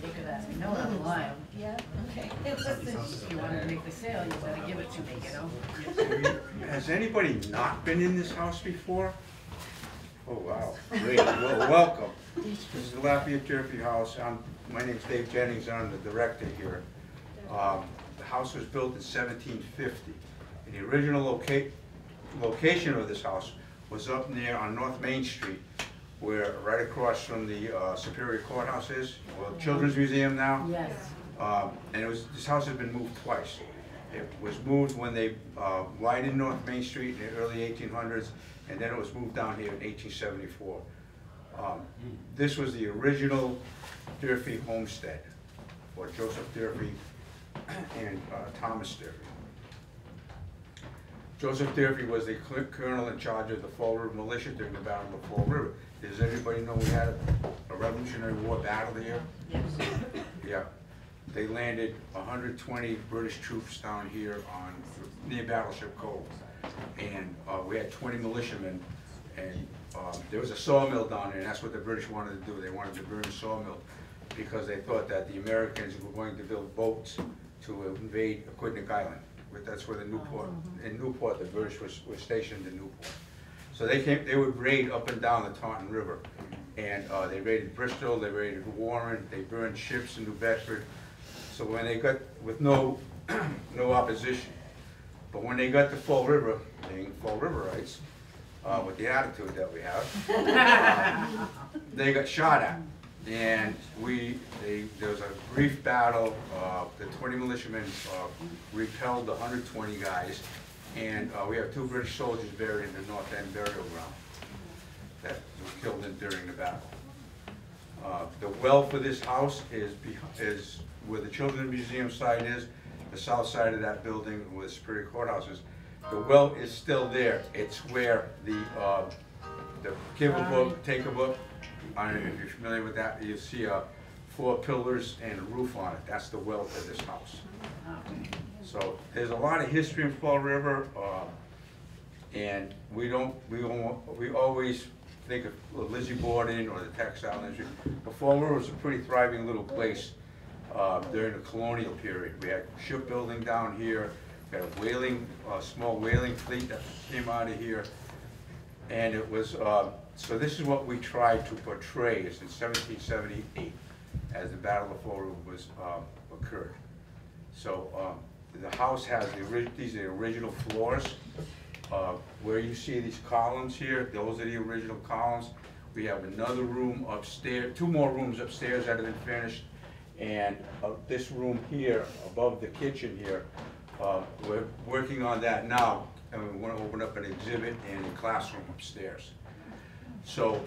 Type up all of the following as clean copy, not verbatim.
They could ask me, no, I'm lying. Yeah, okay. If you want to make the sale, you better give it to me, you know? Has anybody not been in this house before? Oh, wow, great, well, welcome. This is the Lafayette Durfee House. My name's Dave Jennings, I'm the director here. The house was built in 1750. And the original location of this house was up near on North Main Street, where right across from the Superior Courthouse is, well, Children's Museum now. Yes. And this house has been moved twice. It was moved when they widened North Main Street in the early 1800s, and then it was moved down here in 1874. This was the original Durfee homestead for Joseph Durfee and Thomas Durfee. Joseph Durfee was the colonel in charge of the Fall River Militia during the Battle of Fall River. Does everybody know we had a Revolutionary War battle here? Yes. Yeah. They landed 120 British troops down here near Battleship Cove. And we had 20 militiamen, and there was a sawmill down there, and that's what the British wanted to do. They wanted to burn the sawmill because they thought that the Americans were going to build boats to invade Aquidneck Island. That's where the Newport, in Newport, the British were stationed in Newport. So they would raid up and down the Taunton River. And they raided Bristol, they raided Warren, they burned ships in New Bedford. So when they got, with no opposition, but when they got to Fall River, being Fall Riverites, with the attitude that we have, they got shot at. And there was a brief battle. The 20 militiamen repelled the 120 guys, and we have 2 British soldiers buried in the North End burial ground that were killed during the battle. The well for this house is where the Children's Museum site is, the south side of that building where the Superior Courthouse is. The well is still there. It's where the give a book, take a book. I don't know if you're familiar with that. You see 4 pillars and a roof on it. That's the well for this house. So there's a lot of history in Fall River, and we always think of Lizzie Borden or the textile industry. But Fall River was a pretty thriving little place during the colonial period. We had shipbuilding down here. We had a small whaling fleet that came out of here, and it was. So this is what we tried to portray is in 1778 as the Battle of Fall River occurred. So the house has these are the original floors. Where you see these columns here, those are the original columns. We have another room upstairs, 2 more rooms upstairs that have been finished, and this room here above the kitchen here, we're working on that now, and we want to open up an exhibit and a classroom upstairs. So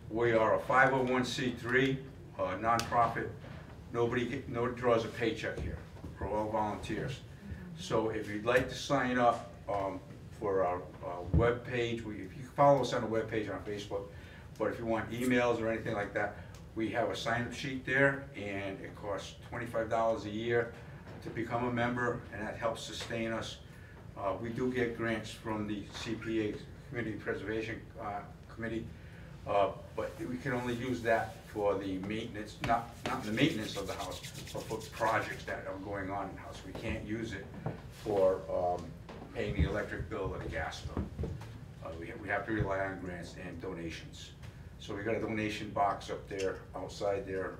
we are a 501c3 nonprofit. Nobody draws a paycheck here. We're all volunteers. So if you'd like to sign up for our web page, if you follow us on the web page on Facebook, but if you want emails or anything like that, we have a sign-up sheet there, and it costs $25 a year to become a member, and that helps sustain us. We do get grants from the CPA, Community Preservation Committee, but we can only use that for the maintenance, not the maintenance of the house, but for projects that are going on in the house. We can't use it for paying the electric bill or the gas bill. We have to rely on grants and donations. So we got a donation box up there, outside there,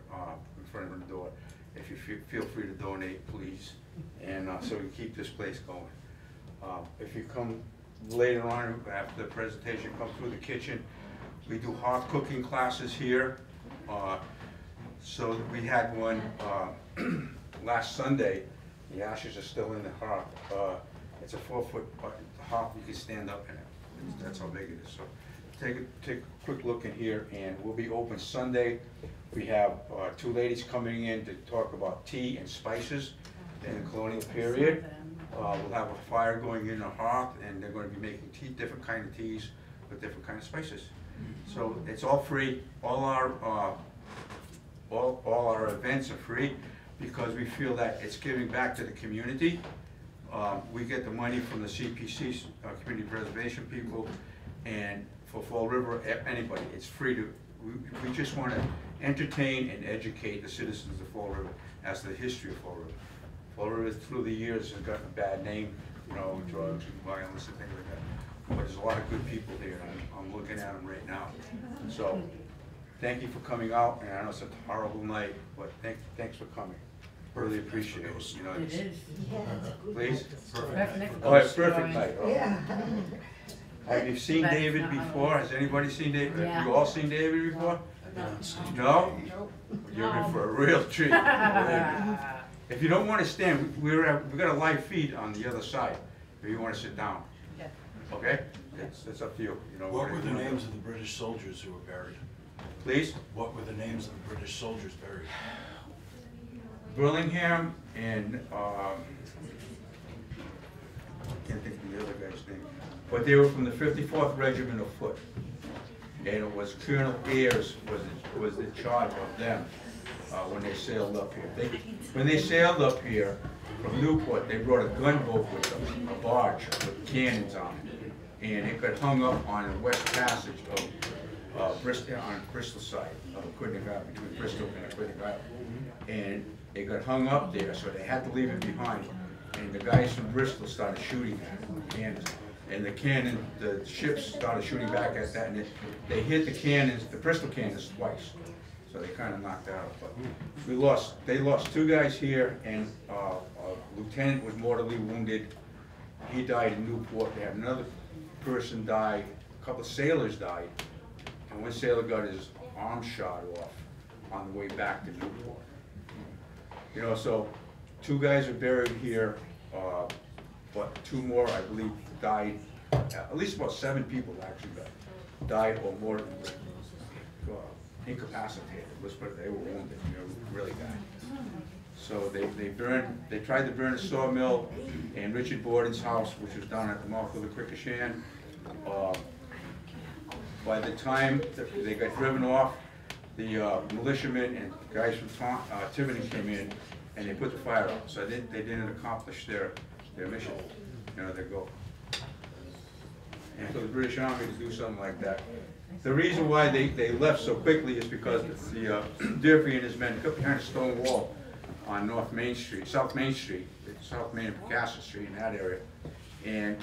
in front of the door. If you feel free to donate, please, and so we keep this place going. If you come later on after the presentation, come through the kitchen. We do hearth cooking classes here. So we had one last Sunday. The ashes are still in the hearth. It's a 4-foot hearth. You can stand up in it. That's how big it is. So take a quick look in here, and we'll be open Sunday. We have 2 ladies coming in to talk about tea and spices in the colonial period. We'll have a fire going in the hearth, and they're going to be making different kind of teas with different kind of spices. So it's all free. All our events are free because we feel that it's giving back to the community. We get the money from the CPC, Community Preservation people, and for Fall River, anybody, it's free to. We just want to entertain and educate the citizens of Fall River as to the history of Fall River. Fall River through the years has gotten a bad name, you know, drugs and violence and things like that. But there's a lot of good people here, and I'm looking at them right now. So, thank you for coming out, and I know it's a horrible night, but thanks for coming. Really appreciate it. You know, It is. please? Perfect. Oh, it's perfect night. Oh. Yeah. Have you seen David before? Has anybody seen David? Have you Yeah. all seen David before? No? You're in for a real treat. If you don't want to stand, we've got a live feed on the other side. If you want to sit down, Yeah. okay? It's up to you. You know. What were the names of the British soldiers who were buried? Please? What were the names of the British soldiers buried? Burlingham and, I can't think of the other guy's name, but they were from the 54th Regiment of Foot. And it was Colonel Ayres was in charge of them when they sailed up here. When they sailed up here from Newport, they brought a gunboat with them, a barge with cannons on it. And it got hung up on the west passage of Bristol, on Bristol side of Aquidneck Island, between Bristol and Aquidneck Island. And it got hung up there, so they had to leave it behind. And the guys from Bristol started shooting at it with cannons. And the ships started shooting back at that, and they hit the cannons, the Bristol cannons twice. So they kind of knocked that out. But they lost 2 guys here, and a lieutenant was mortally wounded. He died in Newport. They had another person die, a couple of sailors died, and one sailor got his arm shot off on the way back to Newport. You know, so 2 guys are buried here, but 2 more, I believe, died. At least about 7 people actually died or more incapacitated. They were wounded, you know, really bad. So they tried to burn a sawmill and Richard Borden's house, which was down at the mouth of the Quikashan. By the time they got driven off, the militiamen and guys from Tiverton came in and they put the fire out. So they didn't accomplish their mission, you know, their goal. And for the British Army to do something like that. The reason why they left so quickly is because the Durfee and his men got behind a stone wall on South Main Street, South Main and Picasso Street in that area. And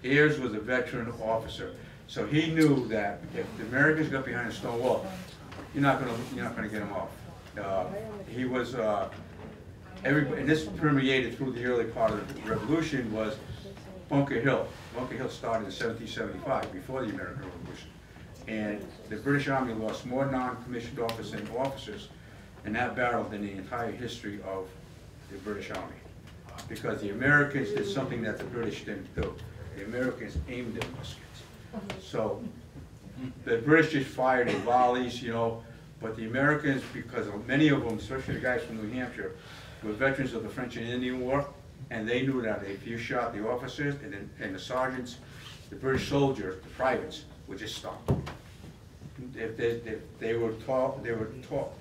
Ayres was a veteran officer, so he knew that if the Americans got behind a stone wall, you're not gonna get them off. He was and this permeated through the early part of the Revolution was Bunker Hill. Bunker Hill started in 1775, before the American Revolution. And the British Army lost more non-commissioned officers in that battle than the entire history of the British Army. Because the Americans did something that the British didn't do. The Americans aimed at muskets. So the British just fired in volleys, you know, but the Americans, because of many of them, especially the guys from New Hampshire, were veterans of the French and Indian War, and they knew that if you shot the officers and the sergeants, the British soldiers, the privates, would just stop. If they were taught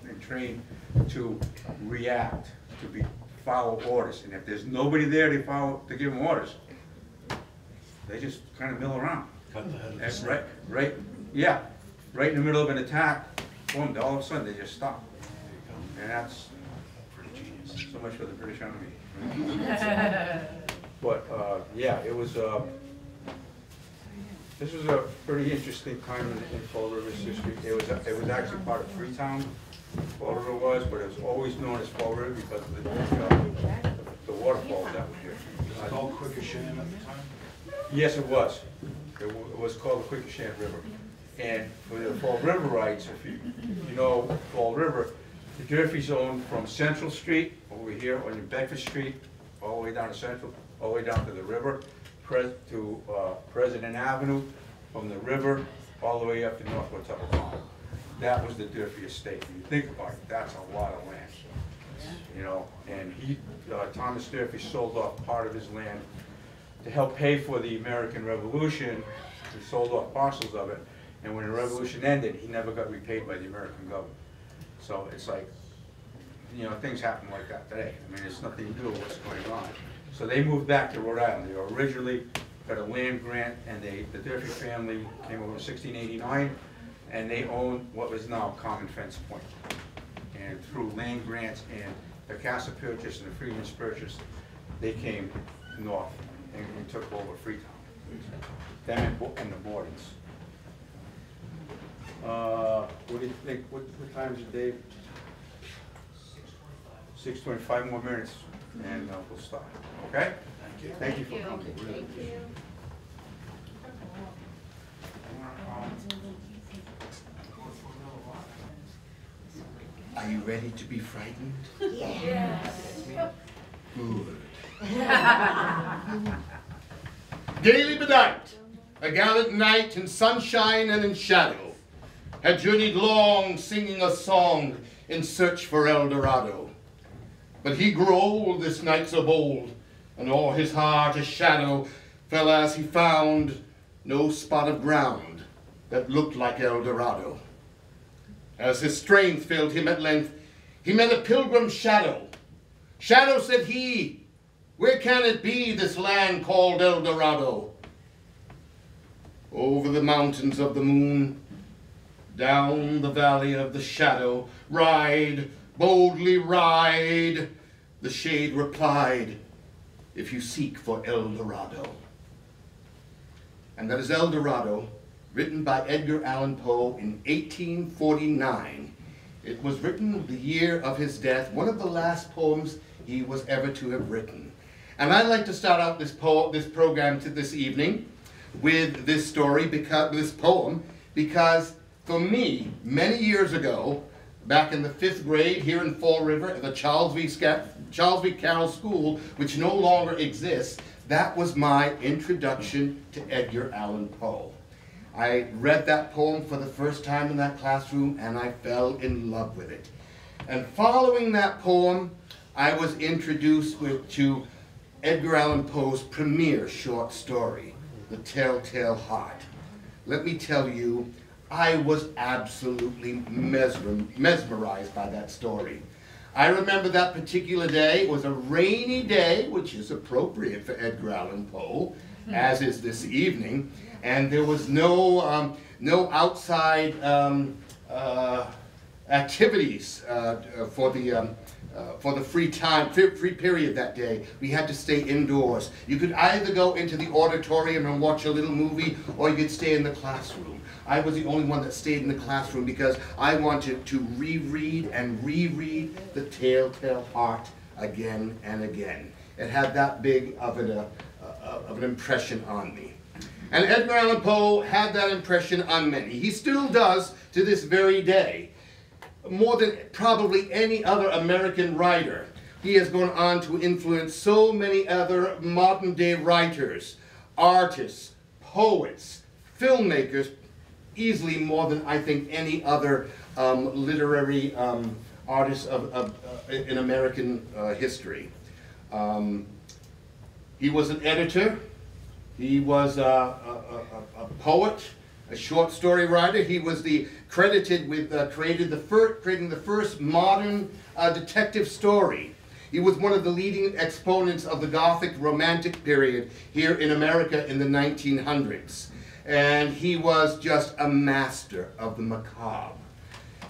and trained to react, to follow orders, and if there's nobody there to give them orders, they just kind of mill around. Cut the head of the That's snake. right in the middle of an attack, boom, all of a sudden they just stop. And that's Pretty genius. so much for the British Army. But yeah, it was. This was a pretty interesting time in Fall River's history. It was actually part of Freetown. Fall River was, but it was always known as Fall River because of the waterfall that was here. Was it called Quikashan at the time? Yes, it was. It was called the Quikashan River. And for the Fall Riverites, if you know Fall River, the Durfee zone from Central Street over here on your Bedford Street, all the way down to Central, all the way down to the river, to President Avenue, from the river all the way up to North Wattuba Pond. That was the Durfee estate. When you think about it, that's a lot of land. You know, and Thomas Durfee sold off part of his land to help pay for the American Revolution. He sold off parcels of it, and when the revolution ended, he never got repaid by the American government. So it's like, you know, things happen like that today. I mean, it's nothing new what's going on. So they moved back to Rhode Island. They originally got a land grant, and the Durfee family came over in 1689, and they owned what was now Common Fence Point. and through land grants and the Casa Purchase and the Freeman's Purchase, they came north and took over Freetown. Them and the Bordens. What do you think? What time is it, Dave? 6:20. 5 more minutes, and we'll start. Okay? Thank you. Thank you for coming. Thank you. Are you ready to be frightened? Yes. Good. Gaily bedight, a gallant knight in sunshine and in shadow, had journeyed long, singing a song in search for El Dorado. But he grew old, this knight so bold, and o'er his heart a shadow fell as he found no spot of ground that looked like El Dorado. As his strength failed him at length, he met a pilgrim shadow. Shadow, said he, where can it be, this land called El Dorado? Over the mountains of the moon, down the valley of the shadow, ride, boldly ride, the shade replied, if you seek for El Dorado. And that is El Dorado, written by Edgar Allan Poe in 1849. It was written the year of his death, one of the last poems he was ever to have written. And I'd like to start out this program this evening with this story, this poem, because for me, many years ago, back in the 5th grade here in Fall River at the Charles V. Carroll School, which no longer exists, that was my introduction to Edgar Allan Poe. I read that poem for the first time in that classroom, and I fell in love with it. And following that poem, I was introduced to Edgar Allan Poe's premier short story, The Telltale Heart. Let me tell you, I was absolutely mesmerized by that story. I remember that particular day. It was a rainy day, which is appropriate for Edgar Allan Poe, as is this evening. And there was no outside activities for the free period that day. We had to stay indoors. You could either go into the auditorium and watch a little movie, or you could stay in the classroom. I was the only one that stayed in the classroom because I wanted to reread and reread The Telltale Heart again and again. It had that big of an impression on me. And Edgar Allan Poe had that impression on many. He still does to this very day. More than probably any other American writer, he has gone on to influence so many other modern day writers, artists, poets, filmmakers, easily more than I think any other literary artist in American history. He was an editor. He was a poet, a short story writer. He was credited with creating the first modern detective story. He was one of the leading exponents of the Gothic Romantic period here in America in the 1900s. And he was just a master of the macabre.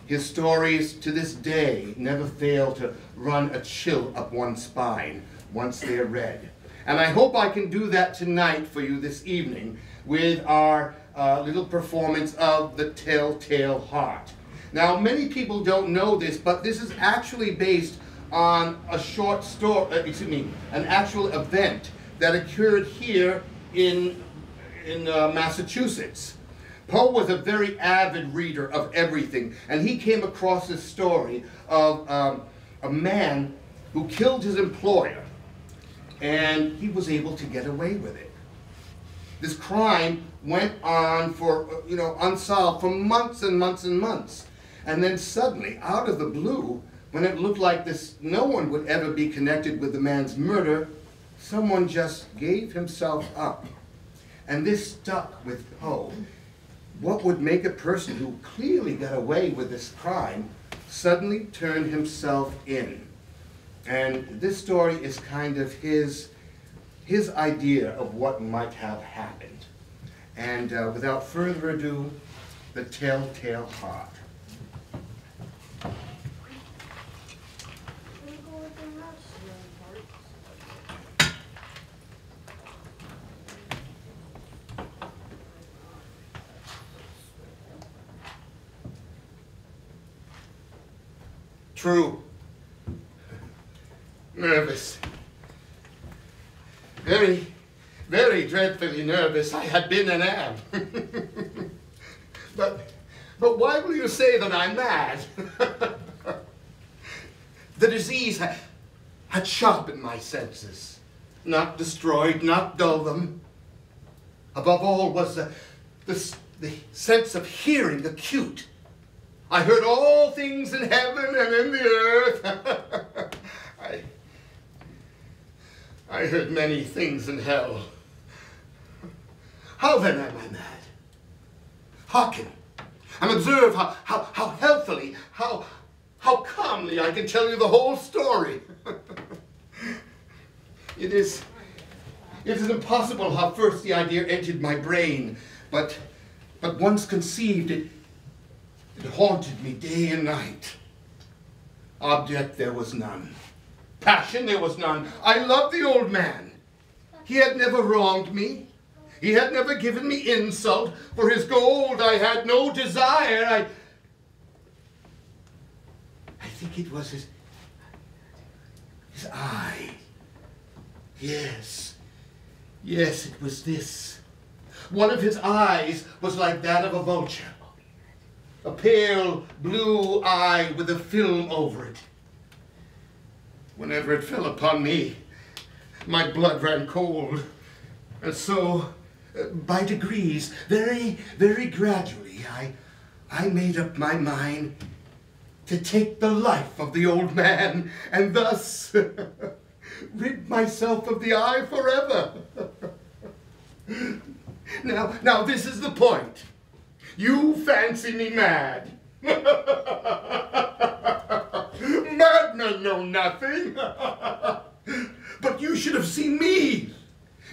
His stories to this day never fail to run a chill up one's spine once they are read. And I hope I can do that tonight for you this evening with our little performance of The Telltale Heart. Now, many people don't know this, but this is actually based on a short story, an actual event that occurred here in Massachusetts. Poe was a very avid reader of everything, and he came across this story of a man who killed his employer, and he was able to get away with it. This crime went on for, unsolved for months and months and months. And then suddenly, out of the blue, when it looked like no one would ever be connected with the man's murder, someone just gave himself up. And this stuck with Poe. What would make a person who clearly got away with this crime suddenly turn himself in? And this story is kind of his idea of what might have happened. And without further ado, The Telltale Heart. True. Nervous. Very, very dreadfully nervous. I had been and am. But why will you say that I'm mad? The disease had sharpened my senses, not destroyed, not dulled them. Above all was the sense of hearing acute. I heard all things in heaven and in the earth. I heard many things in hell. How then am I mad? Hearken, and observe how healthily, how calmly I can tell you the whole story. It is impossible how first the idea entered my brain, but once conceived, it haunted me day and night. Object there was none. Passion there was none. I loved the old man. He had never wronged me. He had never given me insult. For his gold I had no desire. I think it was his eye. Yes, it was this. One of his eyes was like that of a vulture. A pale blue eye with a film over it. Whenever it fell upon me, my blood ran cold. And so, by degrees, very, very gradually, I made up my mind to take the life of the old man and thus rid myself of the eye forever. Now this is the point. You fancy me mad. Madmen know nothing. But you should have seen me.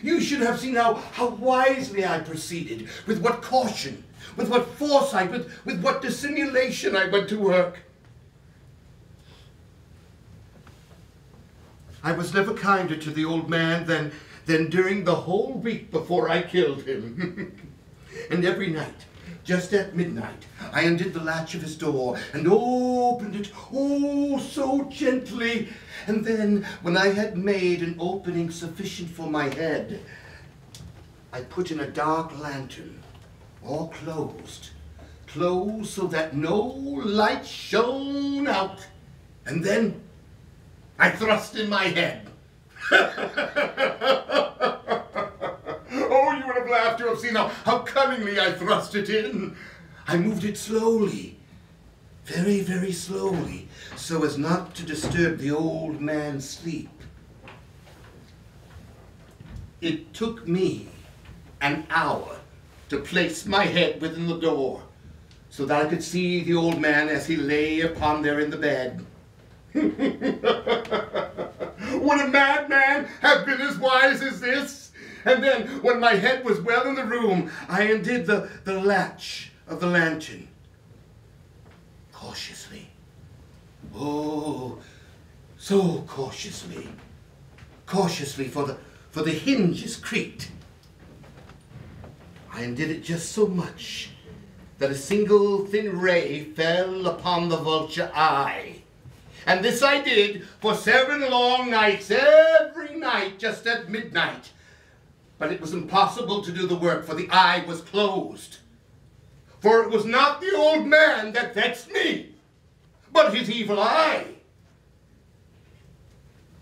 You should have seen how wisely I proceeded, with what caution, with what foresight, with what dissimulation I went to work. I was never kinder to the old man than during the whole week before I killed him. And every night, just at midnight, I undid the latch of his door and opened it, oh, so gently. And then, when I had made an opening sufficient for my head, I put in a dark lantern, all closed so that no light shone out. And then I thrust in my head. Oh, you would have laughed to have seen how cunningly I thrust it in. I moved it slowly, very, very slowly, so as not to disturb the old man's sleep. It took me an hour to place my head within the door, so that I could see the old man as he lay upon there in the bed. Would a madman have been as wise as this? And then, when my head was well in the room, I undid the latch of the lantern. Cautiously. Oh, so cautiously. Cautiously, for the hinges creaked. I undid it just so much that a single thin ray fell upon the vulture eye. And this I did for 7 long nights, every night, just at midnight. But it was impossible to do the work, for the eye was closed. For it was not the old man that vexed me, but his evil eye.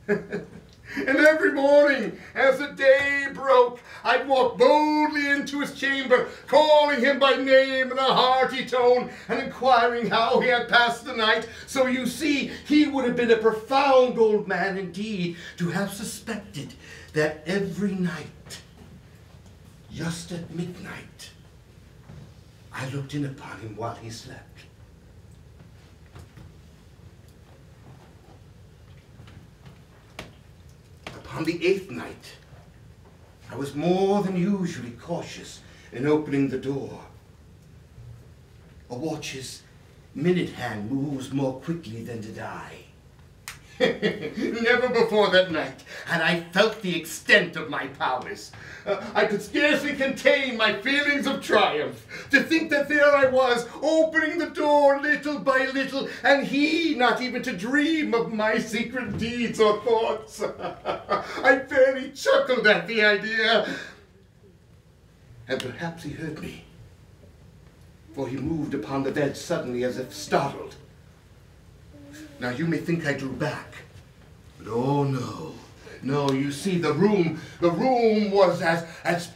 And every morning, as the day broke, I'd walk boldly into his chamber, calling him by name in a hearty tone, and inquiring how he had passed the night. So you see, he would have been a profound old man indeed to have suspected that every night, just at midnight, I looked in upon him while he slept. On the 8th night, I was more than usually cautious in opening the door. A watch's minute hand moves more quickly than did I. Never before that night had I felt the extent of my powers. I could scarcely contain my feelings of triumph. To think that there I was, opening the door little by little, and he not even to dream of my secret deeds or thoughts. I fairly chuckled at the idea. And perhaps he heard me, for he moved upon the bed suddenly as if startled. Now you may think I drew back, but oh no. No, you see, the room was as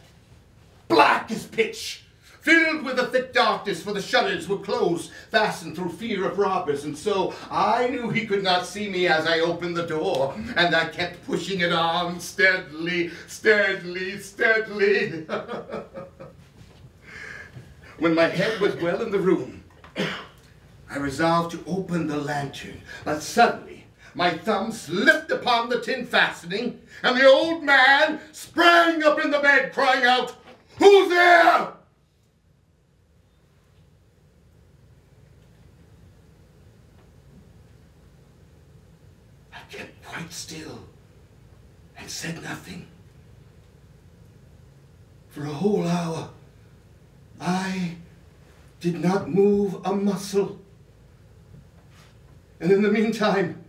black as pitch, filled with a thick darkness, for the shutters were closed, fastened through fear of robbers, and so I knew he could not see me as I opened the door, and I kept pushing it on steadily, steadily, steadily. When my head was well in the room, I resolved to open the lantern, but suddenly my thumb slipped upon the tin fastening, and the old man sprang up in the bed, crying out, "Who's there?" I kept quite still and said nothing. For a whole hour, I did not move a muscle. And in the meantime,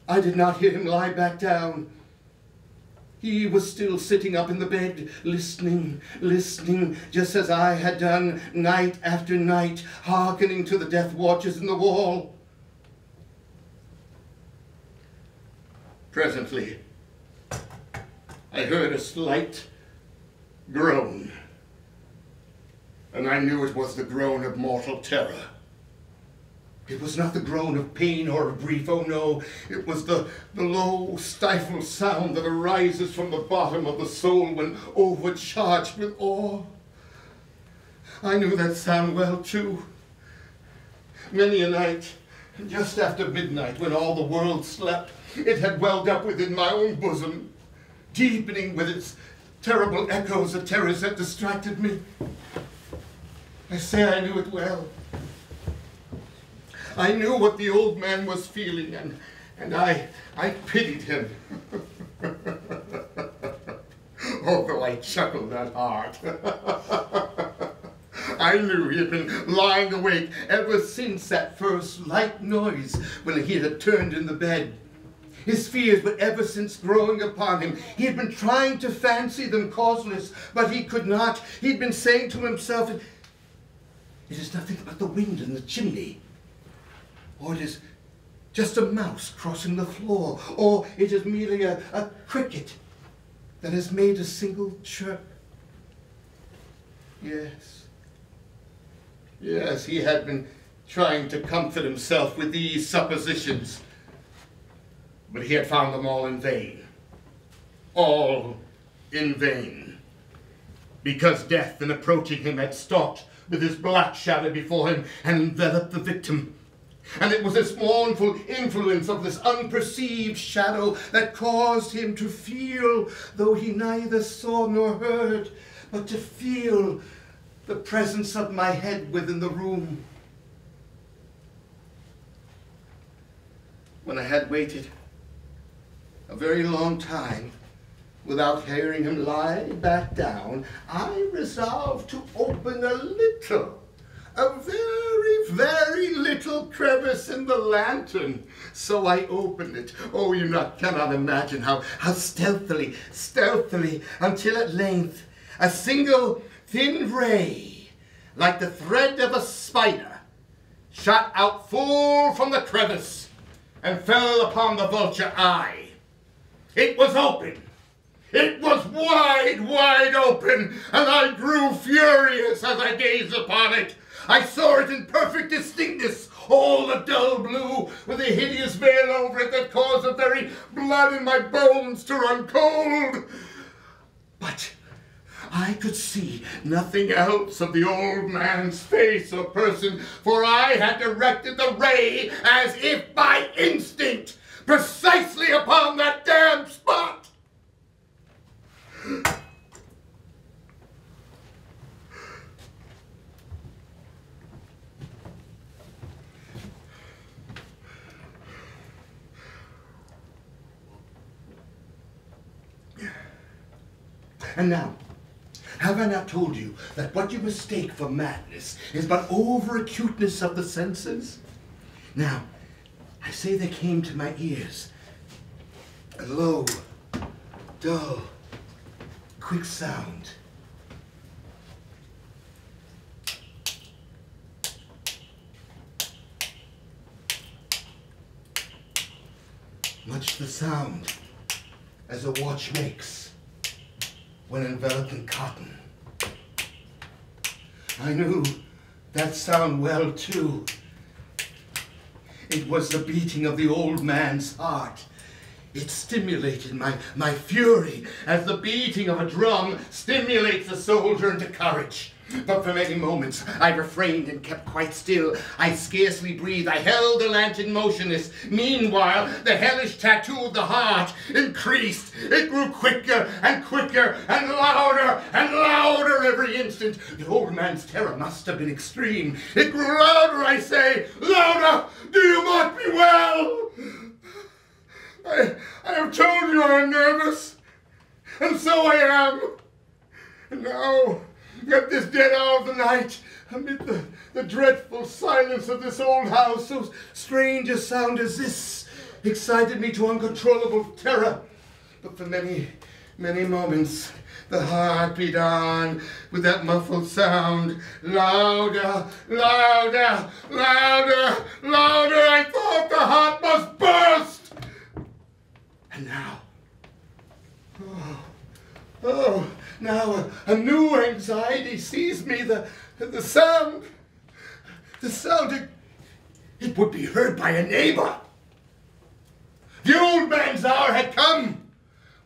I did not hear him lie back down. He was still sitting up in the bed, listening, listening, just as I had done night after night, hearkening to the death watches in the wall. Presently, I heard a slight groan, and I knew it was the groan of mortal terror. It was not the groan of pain or of grief, oh no, it was the low, stifled sound that arises from the bottom of the soul when overcharged with awe. I knew that sound well, too. Many a night, just after midnight, when all the world slept, it had welled up within my own bosom, deepening with its terrible echoes the terrors that distracted me. I say I knew it well. I knew what the old man was feeling, and I pitied him. Although I chuckled at heart. I knew he had been lying awake ever since that first light noise when he had turned in the bed. His fears were ever since growing upon him. He had been trying to fancy them causeless, but he could not. He'd been saying to himself, "It is nothing but the wind in the chimney. Or it is just a mouse crossing the floor. Or it is merely a cricket that has made a single chirp." Yes, he had been trying to comfort himself with these suppositions. But he had found them all in vain. All in vain. Because death, in approaching him, had stalked with his black shadow before him and enveloped the victim. And it was this mournful influence of this unperceived shadow that caused him to feel, though he neither saw nor heard, but to feel the presence of my head within the room. When I had waited a very long time without hearing him lie back down, I resolved to open a very, very little crevice in the lantern. So I opened it. Oh, you cannot imagine how stealthily, until at length a single thin ray, like the thread of a spider, shot out full from the crevice and fell upon the vulture eye. It was open. It was wide open, and I grew furious as I gazed upon it. I saw it in perfect distinctness, all a dull blue, with a hideous veil over it that caused the very blood in my bones to run cold. But I could see nothing else of the old man's face or person, for I had directed the ray, as if by instinct, precisely upon that damned spot. And now, have I not told you that what you mistake for madness is but over-acuteness of the senses? Now, I say there came to my ears a low, dull, quick sound. Much the sound as a watch makes when enveloped in cotton. I knew that sound well, too. It was the beating of the old man's heart. It stimulated my fury as the beating of a drum stimulates a soldier into courage. But for many moments I refrained and kept quite still. I scarcely breathed. I held the lantern motionless. Meanwhile, the hellish tattoo of the heart increased. It grew quicker and quicker and louder every instant. The old man's terror must have been extreme. It grew louder, I say, louder. Do you mark me well? I have told you I am nervous, and so I am. And now, at this dead hour of the night, amid the dreadful silence of this old house, so strange a sound as this excited me to uncontrollable terror. But for many, many moments, the heart beat on with that muffled sound. Louder, louder, louder, louder. I thought the heart must burst. And now, now a new anxiety seized me. The sound, it would be heard by a neighbor. The old man's hour had come.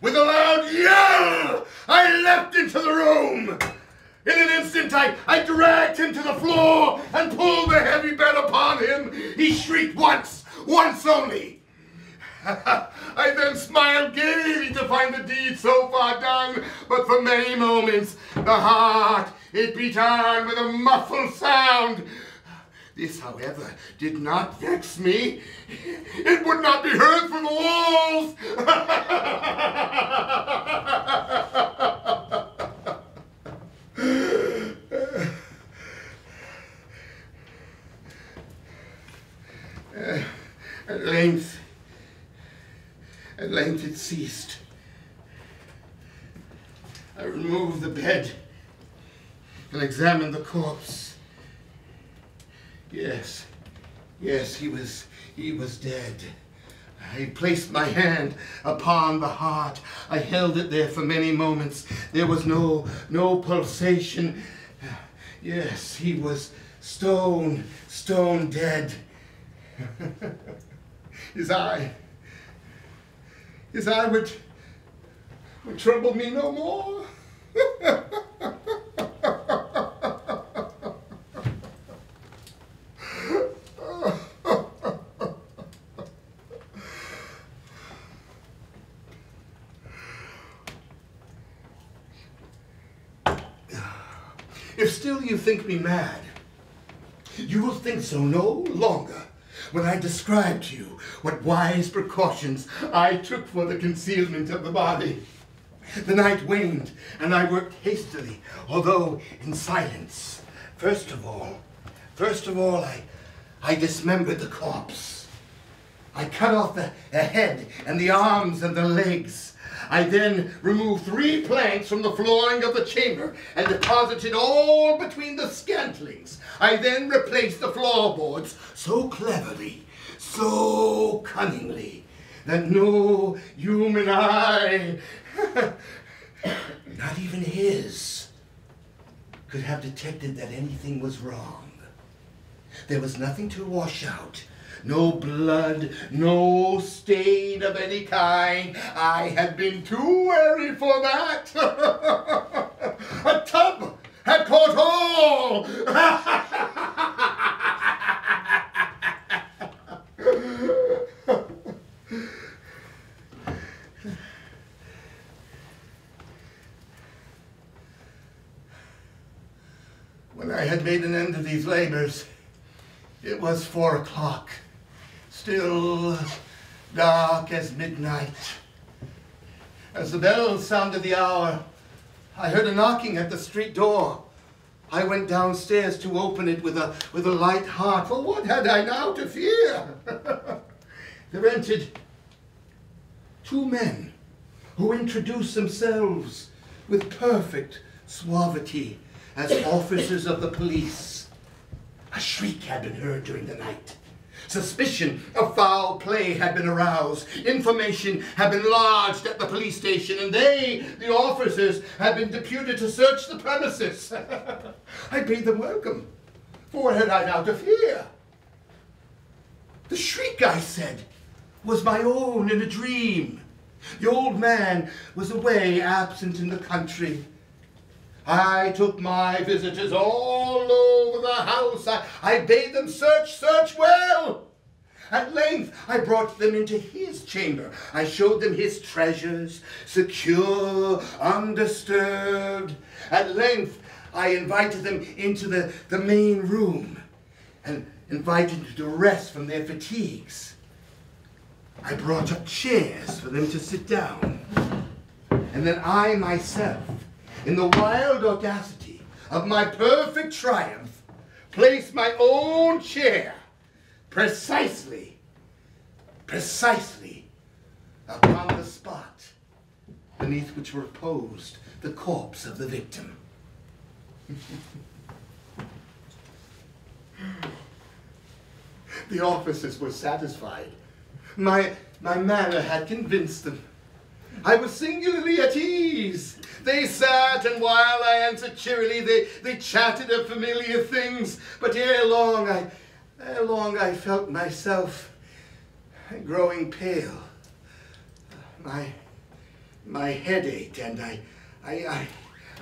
With a loud yell, I leapt into the room. In an instant, I dragged him to the floor and pulled the heavy bed upon him. He shrieked once only. I then smiled gaily to find the deed so far done, but for many moments the heart, it beat on with a muffled sound. This, however, did not vex me. It would not be heard from the walls. At length it ceased. I removed the bed and examined the corpse. Yes, he was dead. I placed my hand upon the heart. I held it there for many moments. There was no pulsation. Yes, he was stone dead. His eye would trouble me no more. If still you think me mad, you will think so no longer when I describe to you what wise precautions I took for the concealment of the body. The night waned, and I worked hastily, although in silence. First of all, I dismembered the corpse. I cut off the head and the arms and the legs. I then removed 3 planks from the flooring of the chamber and deposited all between the scantlings. I then replaced the floorboards so cleverly, so cunningly, that no human eye, not even his, could have detected that anything was wrong. There was nothing to wash out. No blood, no stain of any kind. I had been too wary for that. A tub had caught all. When I had made an end of these labors, it was 4 o'clock. Still dark as midnight. As the bells sounded the hour, I heard a knocking at the street door. I went downstairs to open it with a light heart, for what had I now to fear? There entered two men who introduced themselves with perfect suavity as officers of the police. A shriek had been heard during the night. Suspicion of foul play had been aroused. Information had been lodged at the police station, and they, the officers, had been deputed to search the premises. I bade them welcome, for what had I now to fear? The shriek, I said, was my own in a dream. The old man was away, absent in the country. I took my visitors all over the house. I bade them search well. At length, I brought them into his chamber. I showed them his treasures, secure, undisturbed. At length, I invited them into the main room and invited them to rest from their fatigues. I brought up chairs for them to sit down. And then I myself, in the wild audacity of my perfect triumph, placed my own chair precisely upon the spot beneath which reposed the corpse of the victim. The officers were satisfied. My manner had convinced them. I was singularly at ease. They sat, and while I answered cheerily, they chatted of familiar things. But ere long, I felt myself growing pale. My head ached, and I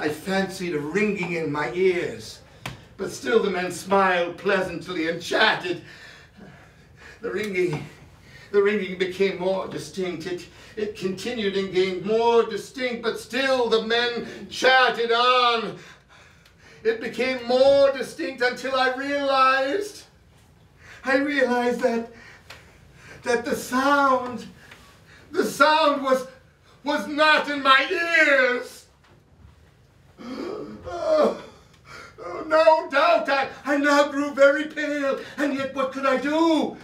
fancied a ringing in my ears. But still the men smiled pleasantly and chatted. The ringing became more distinct. It continued and gained more distinct, but still the men chatted on. It became more distinct until I realized that the sound was not in my ears. Oh, no doubt I now grew very pale, and yet what could I do?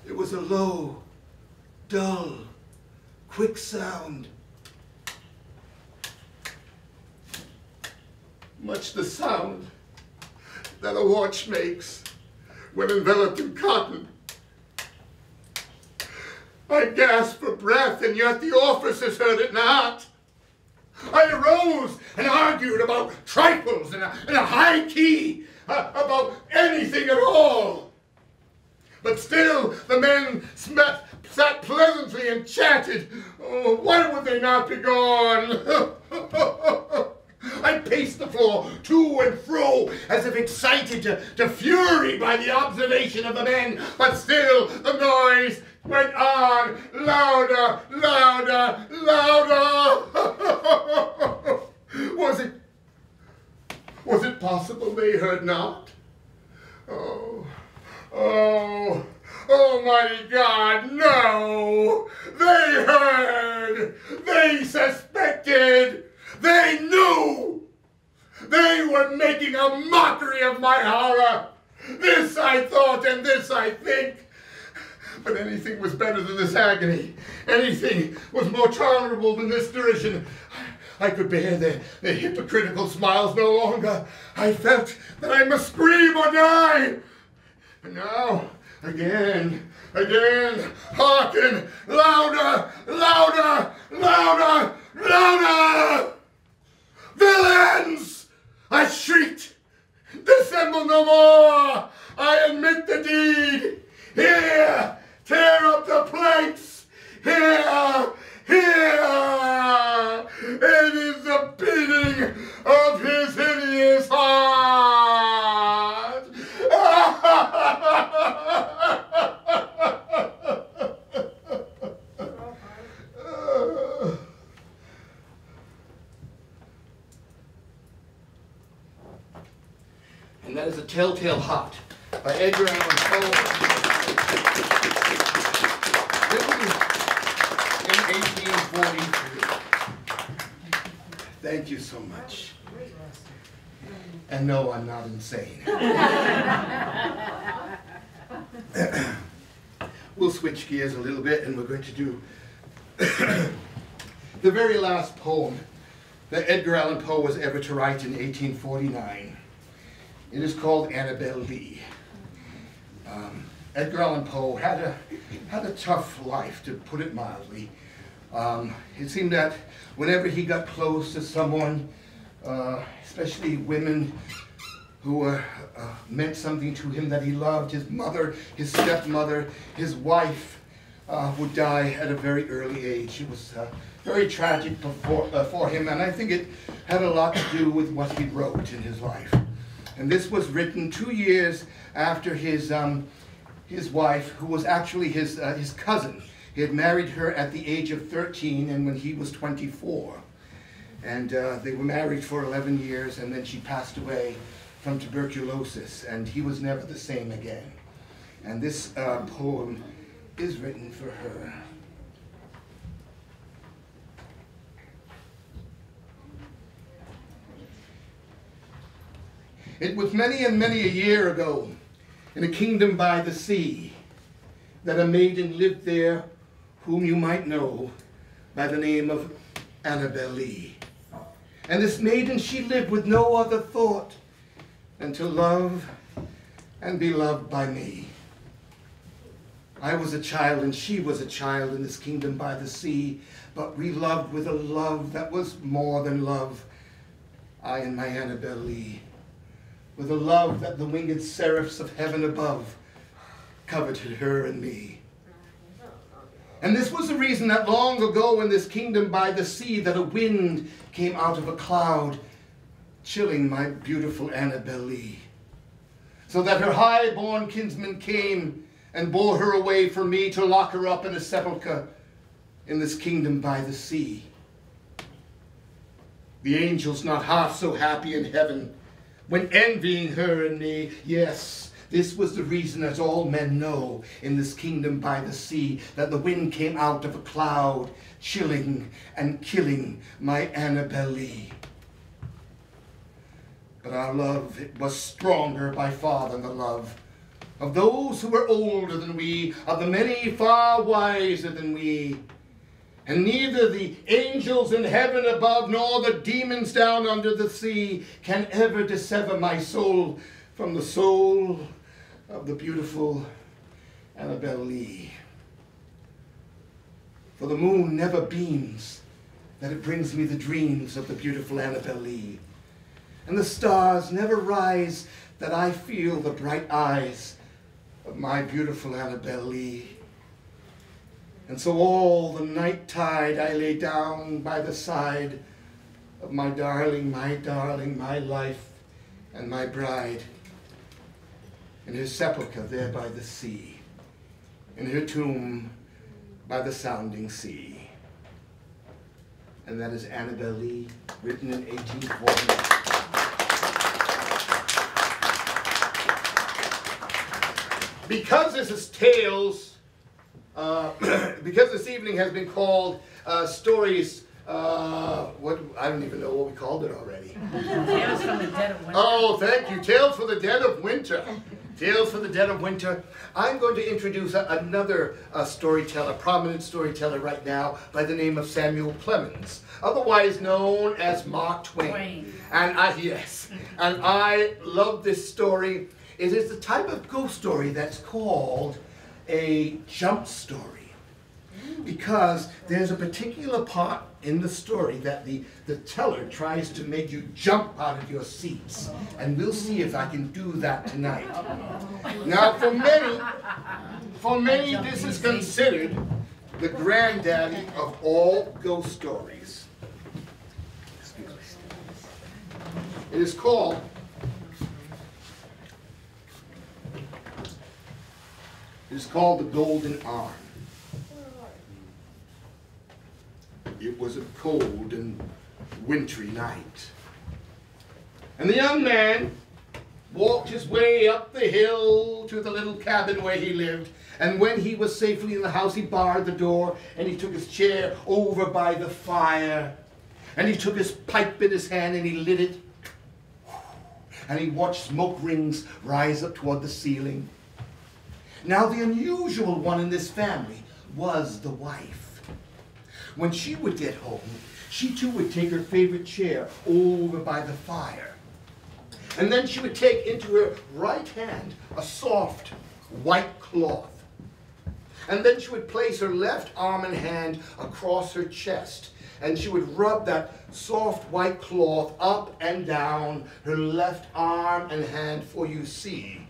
It was a low, dull, quick sound. Much the sound that a watch makes when enveloped in cotton. I gasped for breath, and yet the officers heard it not. I arose and argued about trifles in a high key, about anything at all. But still the men sat pleasantly and chatted. Oh, why would they not be gone? I paced the floor to and fro as if excited to fury by the observation of the men, but still the noise went on, louder, louder, louder. Was it possible they heard not? Oh, Almighty God, no! They heard! They suspected! They knew! They were making a mockery of my horror! This I thought, and this I think. But anything was better than this agony. Anything was more tolerable than this derision. I could bear their hypocritical smiles no longer. I felt that I must scream or die. And now, again, hearken, louder, louder, louder, louder! Villains! I shrieked. Dissemble no more! I admit the deed! Here! Tear up the planks! Here! Here! It is the beating of his hideous heart! And that is A Telltale Heart by Edgar Allan Poe, written in 1843. Thank you so much. And no, I'm not insane. We'll switch gears a little bit and we're going to do the very last poem that Edgar Allan Poe was ever to write in 1849. It is called Annabel Lee. Edgar Allan Poe had a tough life, to put it mildly. It seemed that whenever he got close to someone, especially women who meant something to him that he loved, his mother, his stepmother, his wife, would die at a very early age. It was very tragic for him, and I think it had a lot to do with what he wrote in his life. And this was written 2 years after his wife, who was actually his cousin. He had married her at the age of 13 and when he was 24. And they were married for 11 years, and then she passed away from tuberculosis, and he was never the same again. And this poem is written for her. It was many and many a year ago, in a kingdom by the sea, that a maiden lived there whom you might know by the name of Annabel Lee. And this maiden, she lived with no other thought than to love and be loved by me. I was a child and she was a child in this kingdom by the sea, but we loved with a love that was more than love, I and my Annabel Lee, with a love that the winged seraphs of heaven above coveted her and me. And this was the reason that long ago in this kingdom by the sea that a wind came out of a cloud, chilling my beautiful Annabel Lee, so that her high-born kinsman came and bore her away from me to lock her up in a sepulchre in this kingdom by the sea. The angels not half so happy in heaven when envying her and me. Yes, this was the reason, as all men know, in this kingdom by the sea, that the wind came out of a cloud, chilling and killing my Annabel Lee. But our love, it was stronger by far than the love of those who were older than we, of the many far wiser than we. And neither the angels in heaven above nor the demons down under the sea can ever dissever my soul from the soul of the beautiful Annabel Lee. For the moon never beams that it brings me the dreams of the beautiful Annabel Lee. And the stars never rise that I feel the bright eyes of my beautiful Annabel Lee. And so all the night tide I lay down by the side of my darling, my life and my bride, in her sepulchre there by the sea, in her tomb by the sounding sea. And that is Annabel Lee, written in 1849. Because this is Tales, because this evening has been called Stories, I don't even know what we called it already. Tales from the Dead of Winter. Oh, thank you. Tales for the Dead of Winter. Tales for the Dead of Winter. I'm going to introduce another storyteller, prominent storyteller right now, by the name of Samuel Clemens, otherwise known as Mark Twain. And I love this story. It is the type of ghost story that's called a jump story, because there's a particular part in the story that the teller tries to make you jump out of your seats, and we'll see if I can do that tonight. Now, for many, this is considered the granddaddy of all ghost stories. Excuse me. It is called The Golden Arm. It was a cold and wintry night, and the young man walked his way up the hill to the little cabin where he lived, and when he was safely in the house, he barred the door, and he took his chair over by the fire, And he took his pipe in his hand and he lit it. And he watched smoke rings rise up toward the ceiling. Now the unusual one in this family was the wife. When she would get home, she too would take her favorite chair over by the fire. And then she would take into her right hand a soft white cloth. And then she would place her left arm and hand across her chest. And she would rub that soft white cloth up and down her left arm and hand, for you see,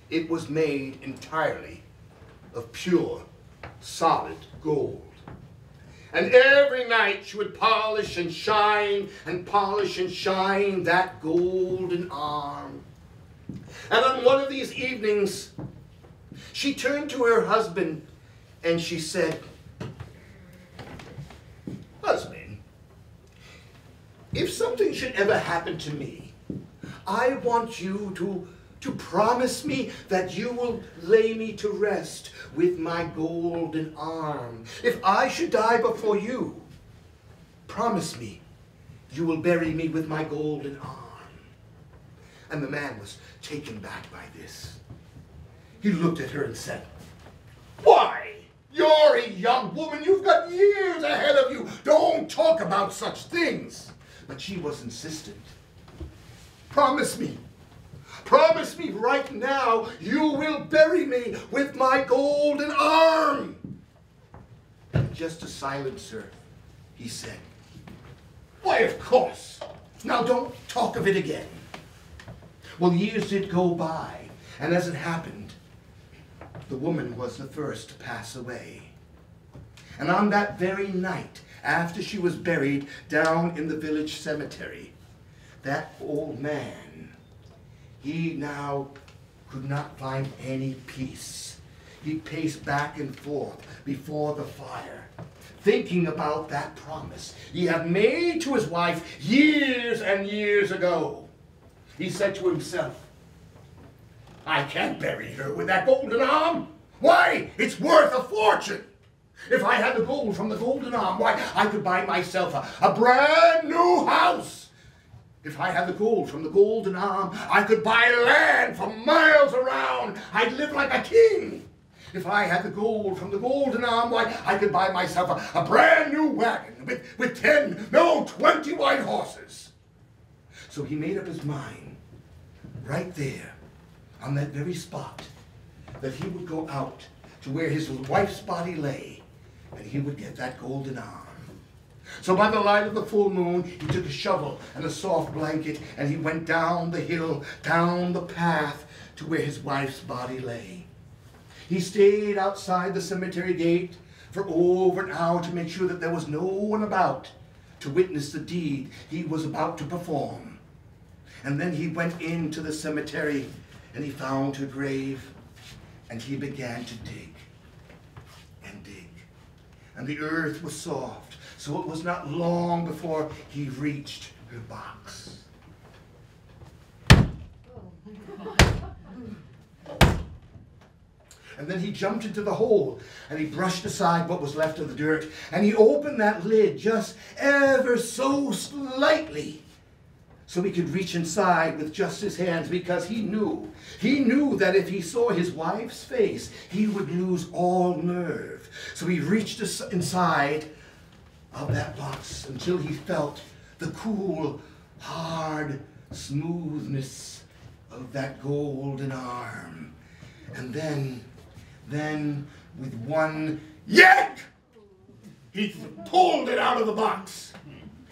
it was made entirely of pure, solid gold. And every night she would polish and shine that golden arm. And on one of these evenings, she turned to her husband and she said, "Husband, if something should ever happen to me, I want you to promise me that you will lay me to rest with my golden arm. If I should die before you, promise me you will bury me with my golden arm." And the man was taken back by this. He looked at her and said, "Why? You're a young woman. You've got years ahead of you. Don't talk about such things." But she was insistent. "Promise me. Promise me right now you will bury me with my golden arm." And just to silence her, he said, "Why, of course. Now don't talk of it again." Well, years did go by, and as it happened, the woman was the first to pass away. And on that very night, after she was buried down in the village cemetery, that old man, he now could not find any peace. He paced back and forth before the fire, thinking about that promise he had made to his wife years and years ago. He said to himself, "I can't bury her with that golden arm. Why, it's worth a fortune. If I had the gold from the golden arm, why, I could buy myself a brand new house. If I had the gold from the golden arm, I could buy land for miles around. I'd live like a king. If I had the gold from the golden arm, why, I could buy myself a brand new wagon with 20 white horses." So he made up his mind right there on that very spot that he would go out to where his wife's body lay, and he would get that golden arm. So by the light of the full moon, he took a shovel and a soft blanket, and he went down the hill, down the path to where his wife's body lay. He stayed outside the cemetery gate for over an hour to make sure that there was no one about to witness the deed he was about to perform. And then he went into the cemetery and he found her grave, and he began to dig and dig. And the earth was soft, so it was not long before he reached her box. And then he jumped into the hole, and he brushed aside what was left of the dirt, and he opened that lid just ever so slightly, so he could reach inside with just his hands, because he knew that if he saw his wife's face, he would lose all nerve. So he reached inside of that box until he felt the cool, hard smoothness of that golden arm. And then with one yank, he pulled it out of the box.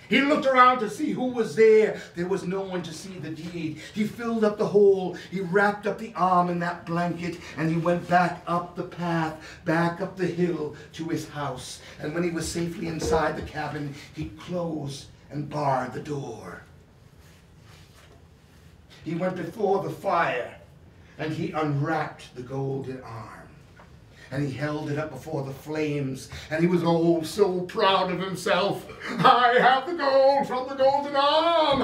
He looked around to see who was there. There was no one to see the deed. He filled up the hole. He wrapped up the arm in that blanket, and he went back up the path, back up the hill to his house. And when he was safely inside the cabin, he closed and barred the door. He went before the fire, and he unwrapped the golden arm. And he held it up before the flames, and he was oh so proud of himself. "I have the gold from the golden arm."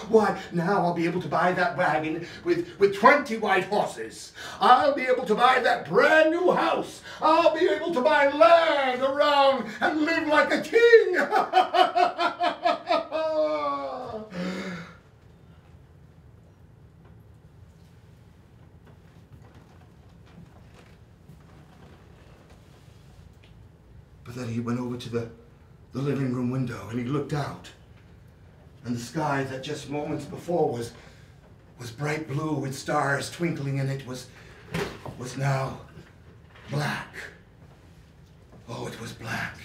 Why, now I'll be able to buy that wagon with 20 white horses. I'll be able to buy that brand new house. I'll be able to buy land around and live like a king. But then he went over to the living room window and he looked out. And the sky that just moments before was bright blue with stars twinkling in it was now black. Oh, it was black.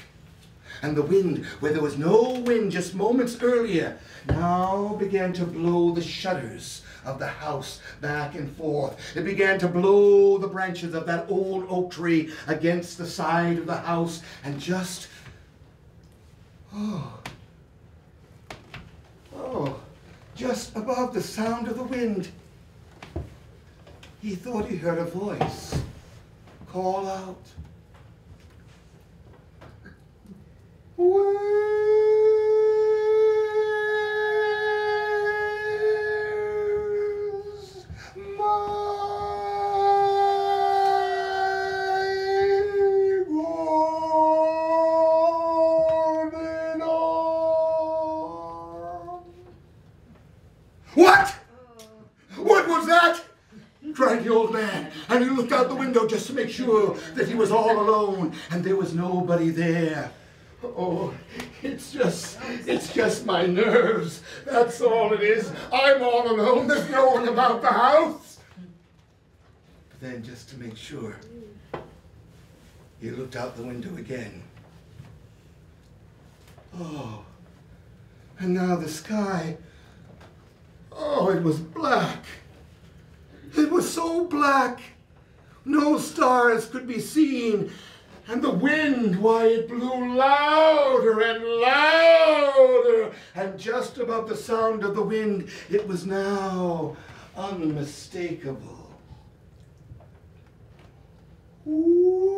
And the wind, where there was no wind just moments earlier, now began to blow the shutters of the house back and forth. It began to blow the branches of that old oak tree against the side of the house, and just, just above the sound of the wind, he thought he heard a voice call out, "Where's my golden arm?" What? What was that? Cried the old man, and he looked out the window just to make sure that he was all alone, and there was nobody there. Oh, it's just my nerves. That's all it is. I'm all alone. There's no one about the house. But then, just to make sure, he looked out the window again. Oh, and now the sky, oh, it was black. It was so black. No stars could be seen. And the wind, why, it blew louder and louder. And just above the sound of the wind, it was now unmistakable. Ooh,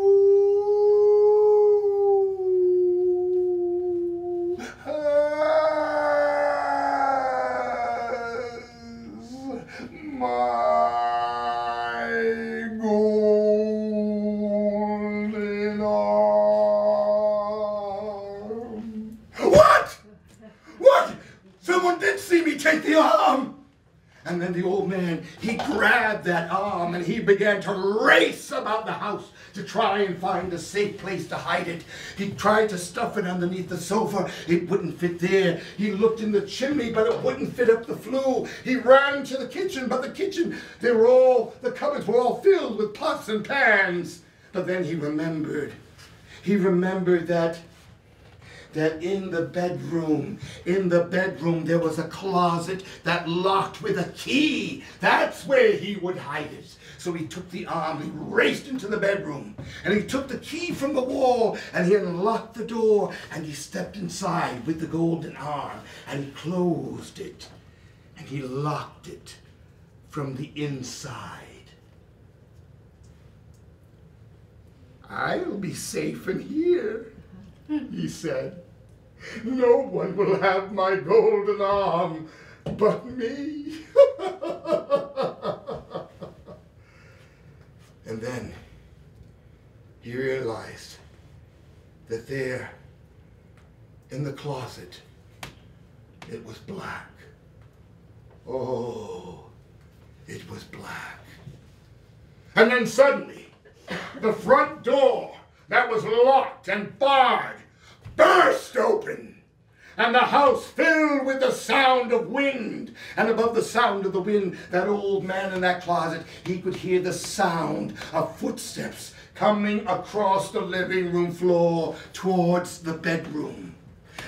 my golden arm. What? What? Someone did see me take the arm. And then the old man, he grabbed that arm and he began to race about the house to try and find a safe place to hide it. He tried to stuff it underneath the sofa. It wouldn't fit there. He looked in the chimney, but it wouldn't fit up the flue. He ran to the kitchen, but the kitchen, the cupboards were all filled with pots and pans. But then he remembered that in the bedroom there was a closet that locked with a key. That's where he would hide it. So he took the arm, he raced into the bedroom, and he took the key from the wall, and he unlocked the door, and he stepped inside with the golden arm, and he closed it, and he locked it from the inside. "I'll be safe in here," he said. "No one will have my golden arm but me." And then he realized that there in the closet, it was black. Oh, it was black. And then suddenly, the front door that was locked and barred burst open, and the house filled with the sound of wind. And above the sound of the wind, that old man in that closet, he could hear the sound of footsteps coming across the living room floor towards the bedroom.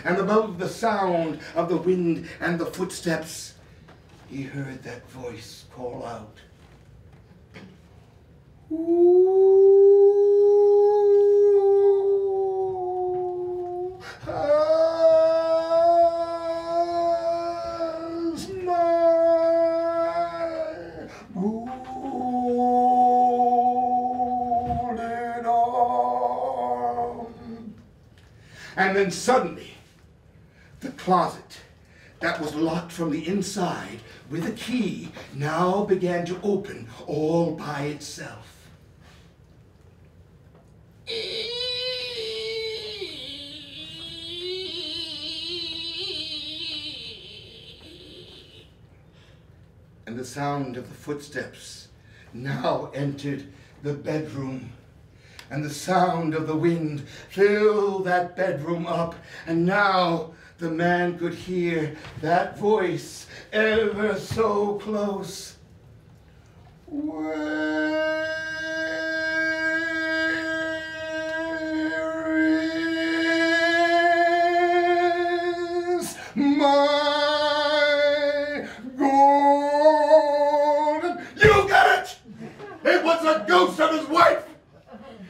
And above the sound of the wind and the footsteps, he heard that voice call out, "Ooh, has my golden arm." And then suddenly, the closet that was locked from the inside with a key now began to open all by itself. And the sound of the footsteps now entered the bedroom. And the sound of the wind filled that bedroom up. And now the man could hear that voice ever so close. Where is my gold? You got it! It was the ghost of his wife!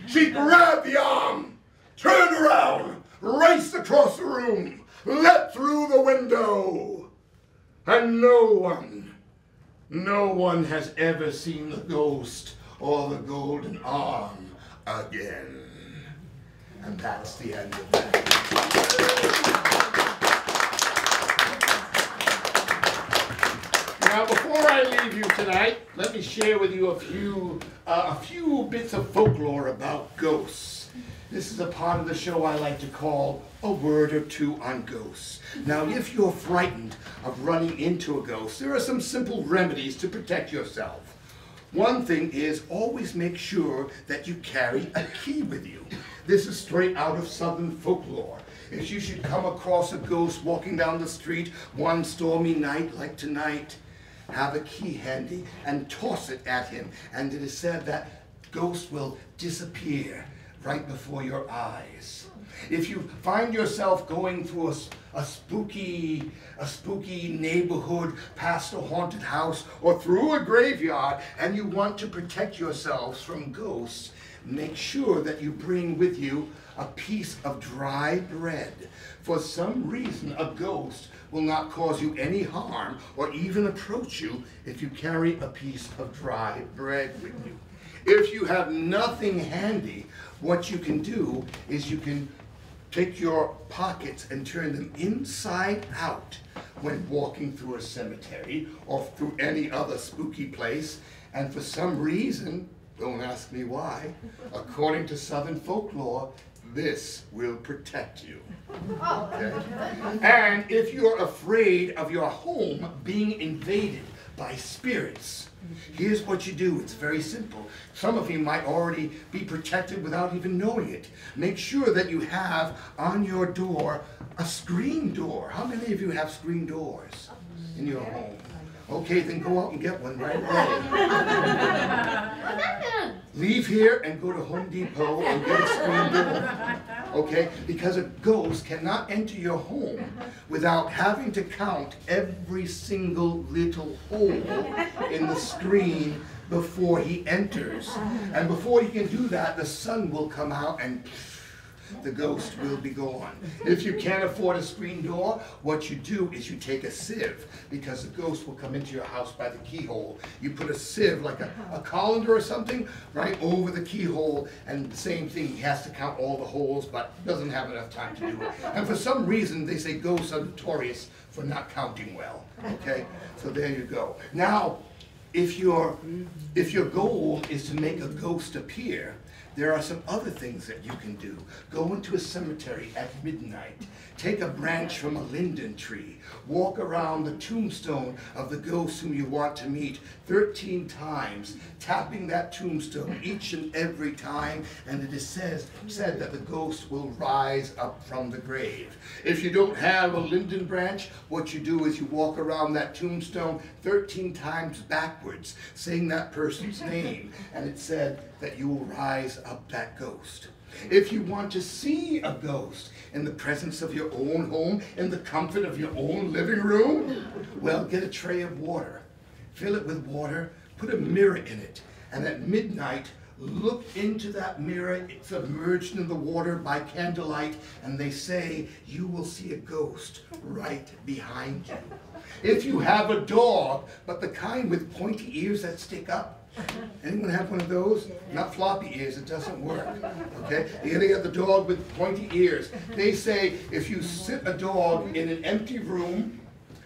She grabbed the arm, turned around, raced across the room, leapt through the window. And no one has ever seen the ghost or the golden arm again. And that's the end of that. Now, before I leave you tonight, let me share with you a few bits of folklore about ghosts. This is a part of the show I like to call A Word or Two on Ghosts. Now, if you're frightened of running into a ghost, there are some simple remedies to protect yourself. One thing is always make sure that you carry a key with you. This is straight out of Southern folklore. If you should come across a ghost walking down the street one stormy night like tonight, have a key handy and toss it at him, and it is said that ghost will disappear right before your eyes. If you find yourself going through a spooky neighborhood, past a haunted house, or through a graveyard, and you want to protect yourselves from ghosts, make sure that you bring with you a piece of dry bread. For some reason, a ghost will not cause you any harm or even approach you if you carry a piece of dry bread with you. If you have nothing handy, what you can do is you can take your pockets and turn them inside out when walking through a cemetery or through any other spooky place, and for some reason, don't ask me why, according to Southern folklore, this will protect you. Okay? And if you're afraid of your home being invaded by spirits, here's what you do. It's very simple. Some of you might already be protected without even knowing it. Make sure that you have on your door a screen door. How many of you have screen doors in your home? Okay, then go out and get one right away. Leave here and go to Home Depot and get a screen door. Okay? Because a ghost cannot enter your home without having to count every single little hole in the screen before he enters. And before he can do that, the sun will come out and the ghost will be gone. If you can't afford a screen door, what you do is you take a sieve, because the ghost will come into your house by the keyhole. You put a sieve, like a colander or something, right over the keyhole, and the same thing, he has to count all the holes, but doesn't have enough time to do it. And for some reason, they say ghosts are notorious for not counting well, okay? So there you go. Now, if your goal is to make a ghost appear, there are some other things that you can do. Go into a cemetery at midnight. Take a branch from a linden tree. Walk around the tombstone of the ghost whom you want to meet 13 times, tapping that tombstone each and every time, and it is said that the ghost will rise up from the grave. If you don't have a linden branch, what you do is you walk around that tombstone 13 times backwards, saying that person's name, and it said that you will rise up that ghost. If you want to see a ghost in the presence of your own home, in the comfort of your own living room, well, get a tray of water, fill it with water, put a mirror in it, and at midnight, look into that mirror. It's submerged in the water by candlelight, and they say you will see a ghost right behind you. If you have a dog, but the kind with pointy ears that stick up, anyone have one of those? Not floppy ears, it doesn't work. Okay? You gotta get the dog with pointy ears. They say if you sit a dog in an empty room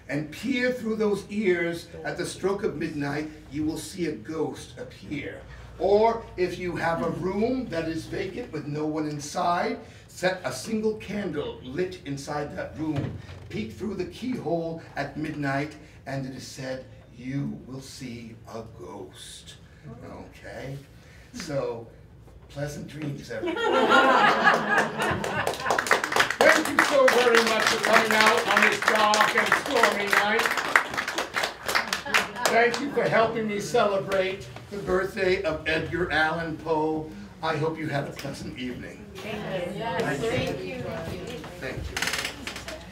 and peer through those ears at the stroke of midnight, you will see a ghost appear. Or if you have a room that is vacant with no one inside, set a single candle lit inside that room, peek through the keyhole at midnight, and it is said you will see a ghost. Okay? So, pleasant dreams, everyone. Thank you so very much for coming out on this dark and stormy night. Thank you for helping me celebrate the birthday of Edgar Allan Poe. I hope you had a pleasant evening. Thank you. Yes, thank you. Thank you.